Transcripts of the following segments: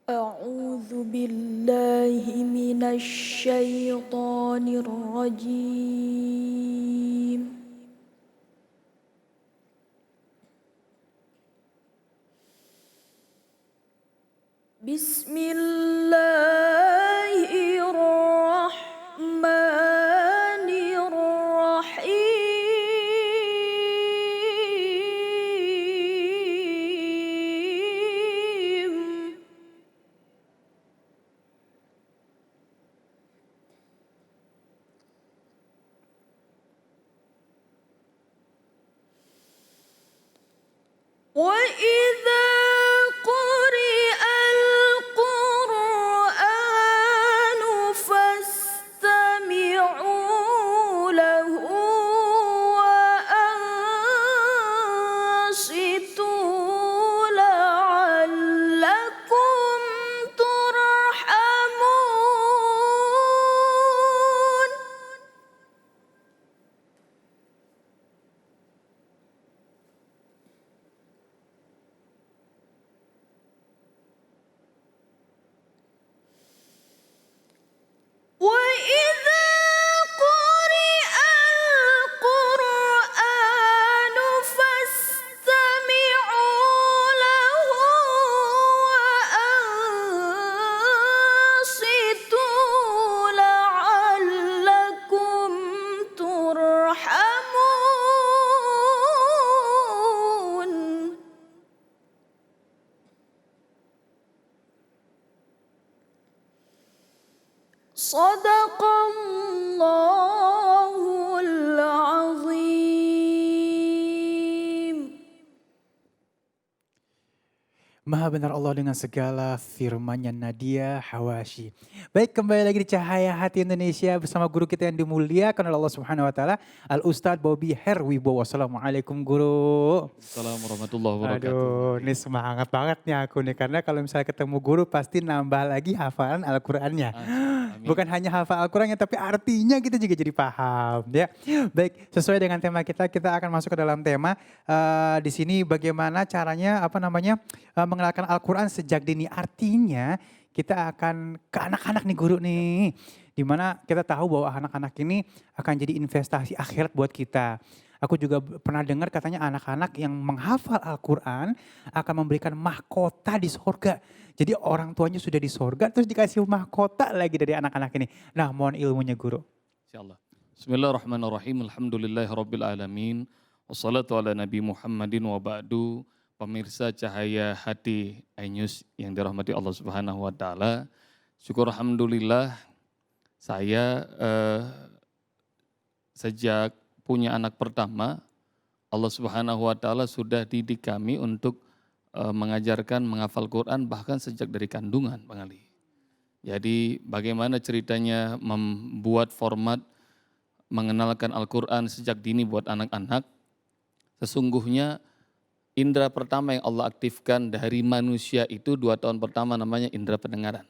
أعوذ بالله من الشيطان الرجيم. بسم الله الرحمن الرحيم. وإذا قرئ القرآن فاستمعوا له وأنصتوا لعلكم ترحمون. وإذا قرئ القرآن فاستمعوا له وأنصتوا لعلكم ترحمون. صدق الله العظيم. Maha benar Allah dengan segala firman-Nya. Nadia Hawashi. Baik, kembali lagi di Cahaya Hati Indonesia bersama guru kita yang dimuliakan oleh Allah Subhanahu wa taala, Al Ustadz Bobby Herwibowo. Assalamualaikum guru. Assalamualaikum warahmatullahi wabarakatuh. Aduh, ini semangat banget nih aku nih, karena kalau misalnya ketemu guru pasti nambah lagi hafalan Al-Qur'annya. Amin. Bukan hanya hafal Al-Qur'annya tapi artinya kita juga jadi paham ya. Baik, sesuai dengan tema kita akan masuk ke dalam tema di sini bagaimana caranya mengenalkan Al-Quran sejak dini. Artinya kita akan ke anak-anak nih guru nih. Dimana kita tahu bahwa anak-anak ini akan jadi investasi akhirat buat kita. Aku juga pernah dengar katanya anak-anak yang menghafal Al-Quran akan memberikan mahkota di sorga. Jadi orang tuanya sudah di sorga terus dikasih mahkota lagi dari anak-anak ini. Nah, mohon ilmunya guru. Insyaallah. Bismillahirrahmanirrahim. Alhamdulillahirabbil alamin. Wassalatu ala nabi Muhammadin wa ba'du. Pemirsa Cahaya Hati iNews yang dirahmati Allah Subhanahu wa taala. Syukur alhamdulillah saya sejak punya anak pertama, Allah Subhanahu wa taala sudah didik kami untuk mengajarkan menghafal Quran bahkan sejak dari kandungan, Bang Ali. Jadi bagaimana ceritanya membuat format mengenalkan Al-Quran sejak dini buat anak-anak. Sesungguhnya indera pertama yang Allah aktifkan dari manusia itu 2 tahun pertama namanya indera pendengaran.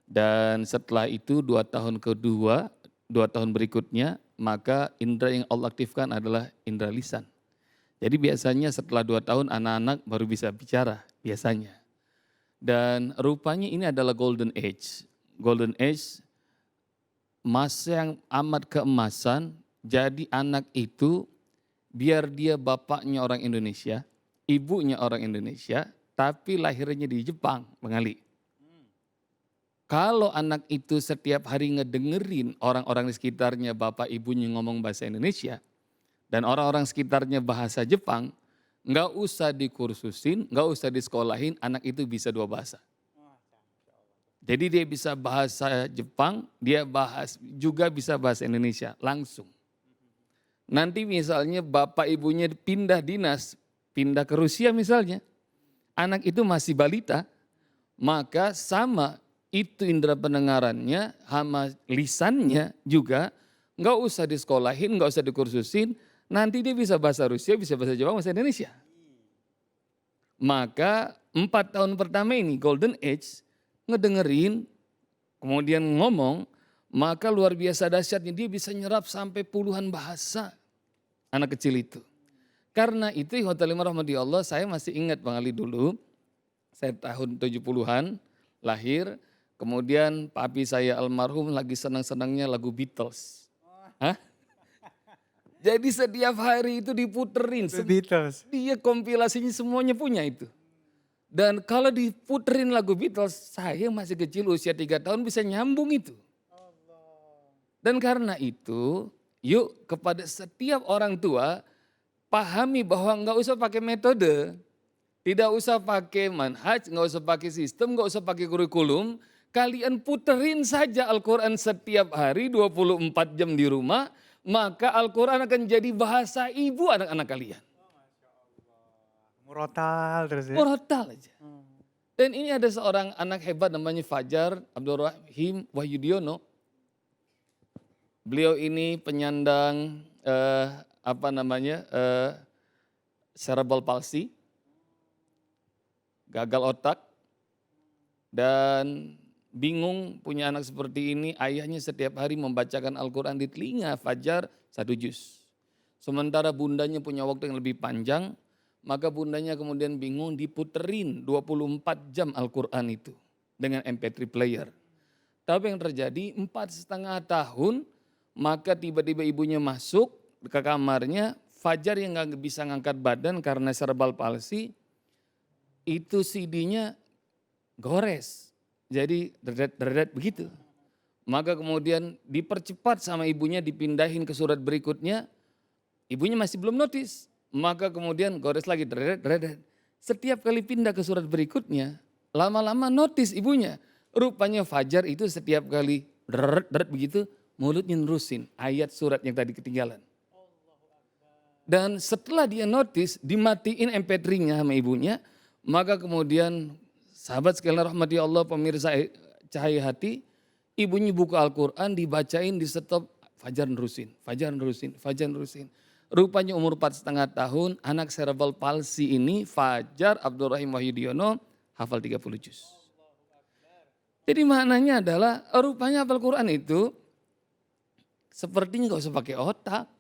Dan setelah itu 2 tahun kedua, 2 tahun berikutnya, maka indera yang Allah aktifkan adalah indera lisan. Jadi biasanya setelah 2 tahun anak-anak baru bisa bicara, biasanya. Dan rupanya ini adalah golden age. Golden age, masa yang amat keemasan, jadi anak itu biar dia bapaknya orang Indonesia, ibunya orang Indonesia, tapi lahirnya di Jepang, Bang Ali. Kalau anak itu setiap hari ngedengerin orang-orang di sekitarnya bapak ibunya ngomong bahasa Indonesia, dan orang-orang sekitarnya bahasa Jepang, nggak usah dikursusin, nggak usah disekolahin, anak itu bisa 2 bahasa. Jadi dia bisa bahasa Jepang, dia juga bisa bahasa Indonesia, langsung. Nanti misalnya bapak ibunya pindah dinas, pindah ke Rusia misalnya, anak itu masih balita, maka sama itu indera pendengarannya, sama lisannya juga, nggak usah disekolahin, nggak usah dikursusin, nanti dia bisa bahasa Rusia, bisa bahasa Jepang, bahasa Indonesia. Maka 4 tahun pertama ini golden age, ngedengerin, kemudian ngomong, maka luar biasa dahsyatnya dia bisa nyerap sampai puluhan bahasa anak kecil itu. Karena itu ikhwatal rahmati Allah, saya masih ingat Bang Ali dulu, saya tahun 70-an, lahir, kemudian papi saya almarhum lagi senang-senangnya lagu Beatles. Hah? Jadi setiap hari itu diputerin. The Beatles. Dia kompilasinya semuanya punya itu. Dan kalau diputerin lagu Beatles, saya masih kecil usia 3 tahun bisa nyambung itu. Dan karena itu, yuk kepada setiap orang tua, pahami bahwa nggak usah pakai metode, tidak usah pakai manhaj, nggak usah pakai sistem, nggak usah pakai kurikulum. Kalian puterin saja Al-Quran setiap hari 24 jam di rumah, maka Al-Quran akan jadi bahasa ibu anak-anak kalian. Murotal terus ya. Murotal aja. Dan ini ada seorang anak hebat namanya Fajar Abdurrahim Wahyudiono. Beliau ini penyandang cerebral palsy, gagal otak, dan bingung punya anak seperti ini. Ayahnya setiap hari membacakan Al-Quran di telinga Fajar 1 juz. Sementara bundanya punya waktu yang lebih panjang, maka bundanya kemudian bingung diputerin 24 jam Al-Quran itu dengan MP3 player. Tapi yang terjadi 4,5 tahun, maka tiba-tiba ibunya masuk ke kamarnya, Fajar yang gak bisa ngangkat badan karena cerebral palsy, itu CD-nya gores. Jadi deret begitu. Maka kemudian dipercepat sama ibunya, dipindahin ke surat berikutnya, ibunya masih belum notice. Maka kemudian gores lagi deret. Setiap kali pindah ke surat berikutnya, lama-lama notice ibunya. Rupanya Fajar itu setiap kali deret begitu, mulutnya nerusin ayat surat yang tadi ketinggalan. Dan setelah dia notice, dimatiin MP3-nya sama ibunya, maka kemudian sahabat sekalian rahmati Allah, pemirsa cahaya hati, ibunya buka Al-Quran, dibacain, di stop, Fajar nerusin. Rupanya umur 4,5 tahun, anak cerebral palsy ini, Fajar Abdurrahim Wahyudiono, hafal 30 juz. Jadi maknanya adalah, rupanya hafal Quran itu, sepertinya gak usah pakai otak.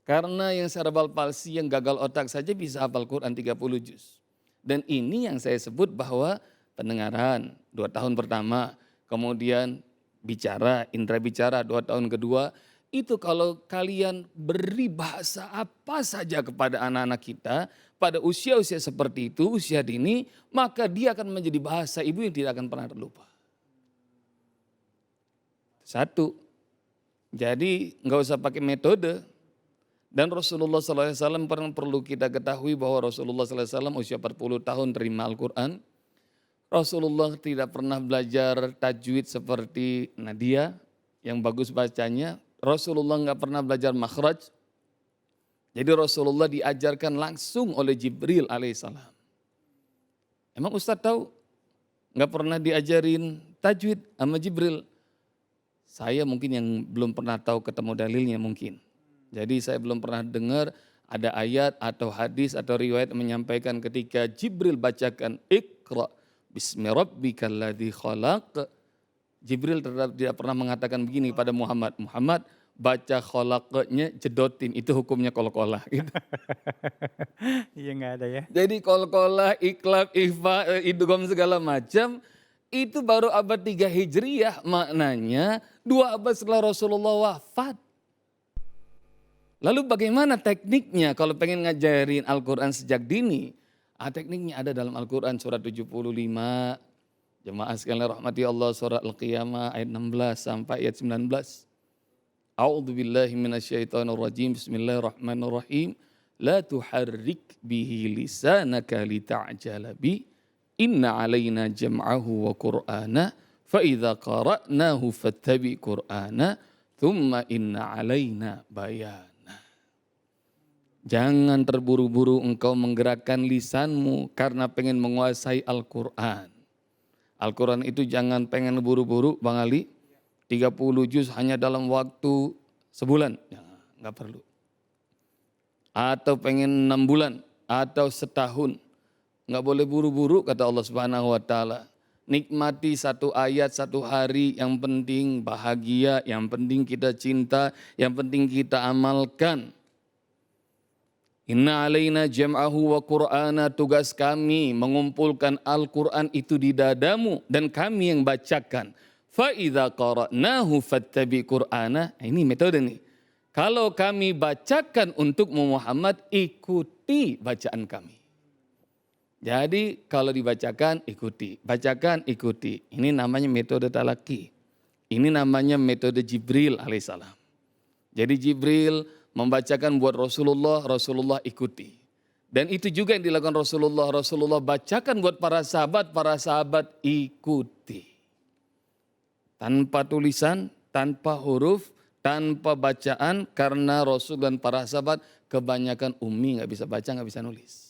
Karena yang cerebral palsy, yang gagal otak saja bisa hafal Quran 30 juz. Dan ini yang saya sebut bahwa pendengaran 2 tahun pertama, kemudian bicara, indera bicara 2 tahun kedua, itu kalau kalian beri bahasa apa saja kepada anak-anak kita, pada usia-usia seperti itu, usia dini, maka dia akan menjadi bahasa ibu yang tidak akan pernah terlupa. 1, jadi nggak usah pakai metode. Dan Rasulullah SAW perlu kita ketahui bahwa Rasulullah SAW usia 40 tahun terima Al-Quran. Rasulullah tidak pernah belajar tajwid seperti Nadia yang bagus bacanya. Rasulullah nggak pernah belajar makhraj. Jadi Rasulullah diajarkan langsung oleh Jibril alaihissalam. Emang Ustadz tahu? Nggak pernah diajarin tajwid sama Jibril. Saya mungkin yang belum pernah tahu ketemu dalilnya mungkin. Jadi saya belum pernah dengar ada ayat atau hadis atau riwayat menyampaikan ketika Jibril bacakan Iqra bismi rabbikal ladzi khalaq. Jibril tidak pernah mengatakan begini pada Muhammad. Muhammad baca khalaqnya jedotin, itu hukumnya qalqalah. Gitu. Iya nggak ada ya. Jadi qalqalah, iqlab, ikhfa, idgham segala macam itu baru abad 3 Hijriyah, maknanya 2 abad setelah Rasulullah wafat. Lalu bagaimana tekniknya kalau pengen ngajarin Al-Quran sejak dini? Tekniknya ada dalam Al-Quran surat 75, jemaah sekalian rahmati Allah, surat Al-Qiyamah ayat 16 sampai ayat 19. A'udzubillahi minasyaitonirrajim, bismillahirrahmanirrahim. La tuharrik bihi lisanaka lita'jala bi, inna alaina jam'ahu wa qur'ana, fa idza qara'nahu fattabi qur'ana, thumma inna alaina bayan. Jangan terburu-buru engkau menggerakkan lisanmu karena pengen menguasai Al-Quran. Al-Quran itu jangan pengen buru-buru Bang Ali, 30 juz hanya dalam waktu sebulan, ya, nggak perlu. Atau pengen 6 bulan, atau setahun. Nggak boleh buru-buru kata Allah Subhanahu wa Ta'ala. Nikmati 1 ayat 1 hari, yang penting bahagia, yang penting kita cinta, yang penting kita amalkan. Inna alaina jam'ahu wa qur'ana, tugas kami mengumpulkan Al-Quran itu di dadamu dan kami yang bacakan. Fa idza qara'nahu fattabi qur'ana. Ini metode nih. Kalau kami bacakan untuk Muhammad, ikuti bacaan kami. Jadi kalau dibacakan ikuti, bacakan ikuti. Ini namanya metode talaki. Ini namanya metode Jibril alaihissalam. Jadi Jibril membacakan buat Rasulullah, Rasulullah ikuti. Dan itu juga yang dilakukan Rasulullah. Rasulullah bacakan buat para sahabat ikuti. Tanpa tulisan, tanpa huruf, tanpa bacaan, karena Rasul dan para sahabat kebanyakan ummi, nggak bisa baca, nggak bisa nulis.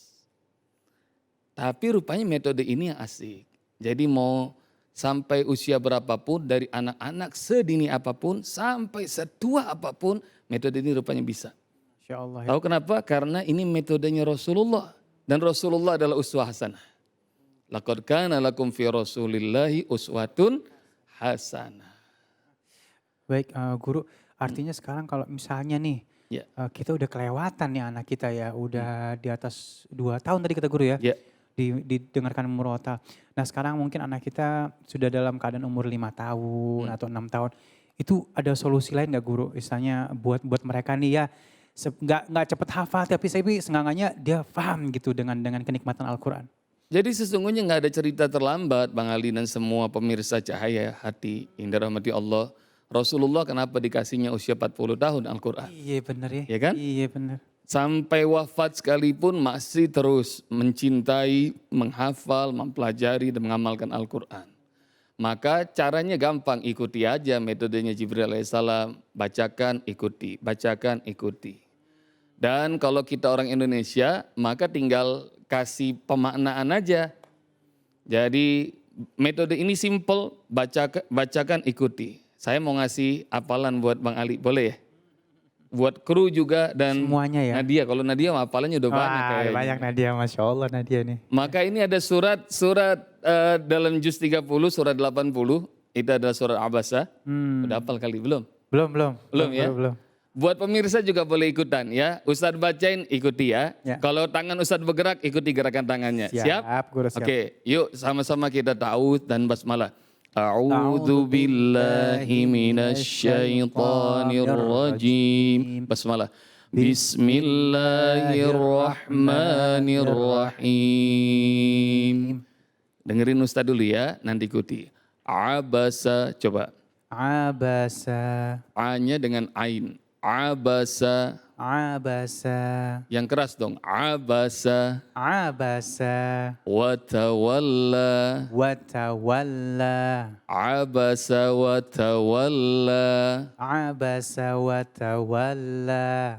Tapi rupanya metode ini yang asik. Jadi mau sampai usia berapapun, dari anak-anak sedini apapun, sampai setua apapun, metode ini rupanya bisa. Insya Allah. Ya. Tahu kenapa? Karena ini metodenya Rasulullah. Dan Rasulullah adalah uswah hasanah. Laqad kana lakum fi Rasulillahi uswatun hasanah. Baik Guru, artinya sekarang kalau misalnya nih, Ya. kita udah kelewatan nih anak kita ya, udah di atas 2 tahun tadi kata Guru ya. Ya. Didengarkan murotal. Nah sekarang mungkin anak kita sudah dalam keadaan umur 5 tahun atau 6 tahun. Itu ada solusi lain nggak Guru? Misalnya buat mereka nih ya, nggak cepet hafal tapi seenggaknya dia paham gitu dengan kenikmatan Al-Quran. Jadi sesungguhnya nggak ada cerita terlambat Bang Ali dan semua pemirsa Cahaya Hati yang dirahmati Allah. Rasulullah kenapa dikasihnya usia 40 tahun Al-Quran? Iya benar ya. Ya kan? Iya benar. Sampai wafat sekalipun masih terus mencintai, menghafal, mempelajari dan mengamalkan Al-Quran. Maka caranya gampang, ikuti aja metodenya Jibril alaihissalam, bacakan, ikuti, bacakan, ikuti. Dan kalau kita orang Indonesia, maka tinggal kasih pemaknaan aja. Jadi metode ini simple, bacakan, ikuti. Saya mau ngasih apalan buat Bang Ali, boleh ya? Buat kru juga dan Semuanya ya. Nadia. Kalau Nadia hafalannya udah banyak Wah, kayaknya. banyak Nadia, Masya Allah Nadia nih. Maka ini ada surat dalam juz 30, surat 80, itu adalah surat Abasa. Udah hafal kali belum? Belum Ya? Belum. Buat pemirsa juga boleh ikutan ya. Ustadz bacain, ikuti ya. Ya. Kalau tangan Ustadz bergerak, ikuti gerakan tangannya. Siap? Guru, siap. Oke, yuk sama-sama kita ta'awudz dan basmalah. A'udzu billahi minasyaitonir rajim. Basmalah. Bismillahirrahmanirrahim. Dengerin Ustaz dulu ya, nanti ikuti. Abasa, coba. Abasa. A-nya dengan ain. Abasa. Yang keras dong. Abasa. Watawalla. Abasa watawalla.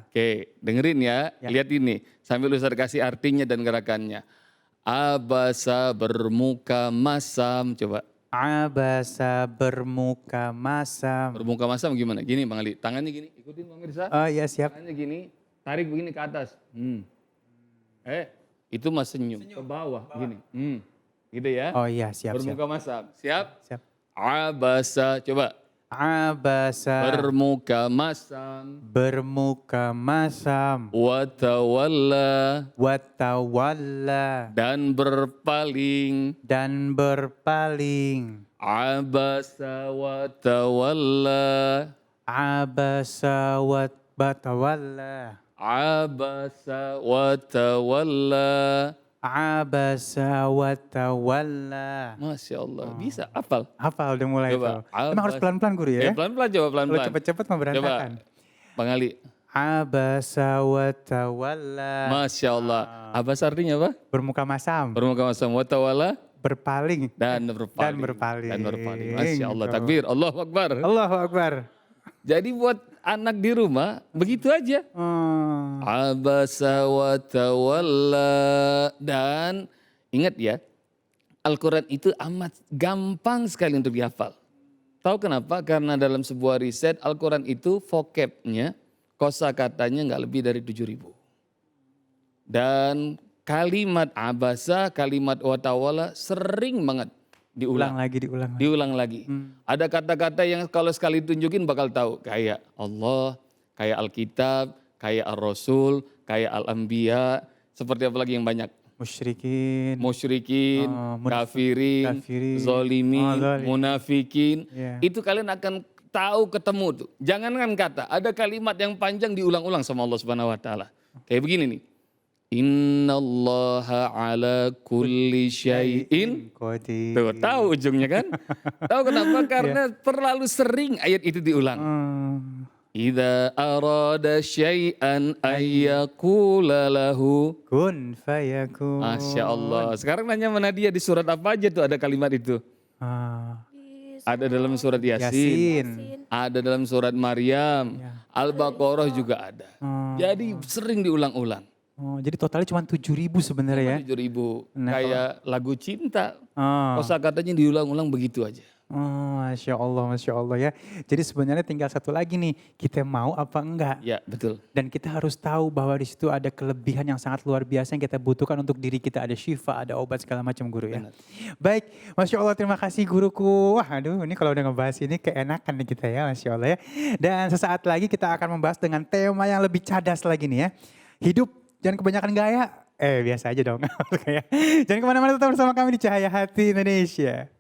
Oke, dengerin ya. Lihat ini. Sambil Ustaz kasih artinya dan gerakannya. Abasa bermuka masam. Coba. Abasa bermuka masam. Bermuka masam gimana? Gini Bang Ali. Tangannya gini. Ikutin pemirsa. Oh iya siap. Tangannya gini. Tarik begini ke atas. Itu mas senyum. Ke bawah. Gini. Gitu ya. Oh iya siap. Bermuka masam. Siap? Siap. Abasa. Coba. Abasa. Bermuka masam. Watawalla. Dan berpaling. Abasa watawalla. Abasa watawalla. Masya Allah. Bisa hafal. Hafal udah mulai Coba. tuh. Emang harus pelan-pelan Guru ya? Pelan-pelan coba Kalau pelan-pelan. cepet-cepet mah berantakan. Bang Ali. Abasa watawalla. Masya Allah. Abasa artinya apa? Bermuka masam. Bermuka masam. Watawalla. Berpaling. Dan berpaling. Dan berpaling. Masya Allah. Takbir. Allahu Akbar. Allahu Akbar. Jadi buat anak di rumah begitu aja. Abasa watawalla. Dan ingat ya. Al-Quran itu amat gampang sekali untuk dihafal. Tahu kenapa? Karena dalam sebuah riset Al-Quran itu vocabnya, kosakatanya nggak lebih dari 7.000. Dan kalimat abasa, kalimat watawala sering banget diulang. Diulang lagi. Ada kata-kata yang kalau sekali tunjukin bakal tahu. Kayak Allah, kayak Alkitab, kayak Ar-Rasul, kayak Al-Anbiya, seperti apa lagi yang banyak? Musyrikin. Musyrikin, kafirin, kafirin. zolimin, Zalim. munafikin. Iya. Itu kalian akan tahu ketemu tuh. Jangankan kata, ada kalimat yang panjang diulang-ulang sama Allah Subhanahu wa taala. Kayak begini nih. Innallaha ala kulli syai'in. Qadir. Tuh, tahu ujungnya kan? Tahu kenapa? Karena terlalu sering ayat itu diulang. Hmm. Idza arada syai'an ayyaqula lahu. Kun fayakun. Masya Allah. Sekarang nanya mana dia di surat apa aja tuh ada kalimat itu? Ah. Ada dalam surat Yasin, Yasin. ada dalam surat Maryam, Al-Baqarah juga ada. Jadi sering diulang-ulang. Oh, jadi totalnya cuma 7.000 sebenarnya ya. 7.000 Nah, kayak lagu cinta. Oh. Kosakatanya diulang-ulang begitu aja. Oh, Masya Allah ya. Jadi sebenarnya tinggal satu lagi nih, kita mau apa enggak? Ya, betul. Dan kita harus tahu bahwa di situ ada kelebihan yang sangat luar biasa yang kita butuhkan untuk diri kita. Ada syifa, ada obat segala macam guru ya. Benar. Baik, Masya Allah terima kasih guruku. Wah aduh ini kalau udah ngebahas ini keenakan nih kita ya Masya Allah ya. Dan sesaat lagi kita akan membahas dengan tema yang lebih cadas lagi nih ya. Hidup jangan kebanyakan gaya. Biasa aja dong. Jangan kemana-mana, tetap bersama kami di Cahaya Hati Indonesia.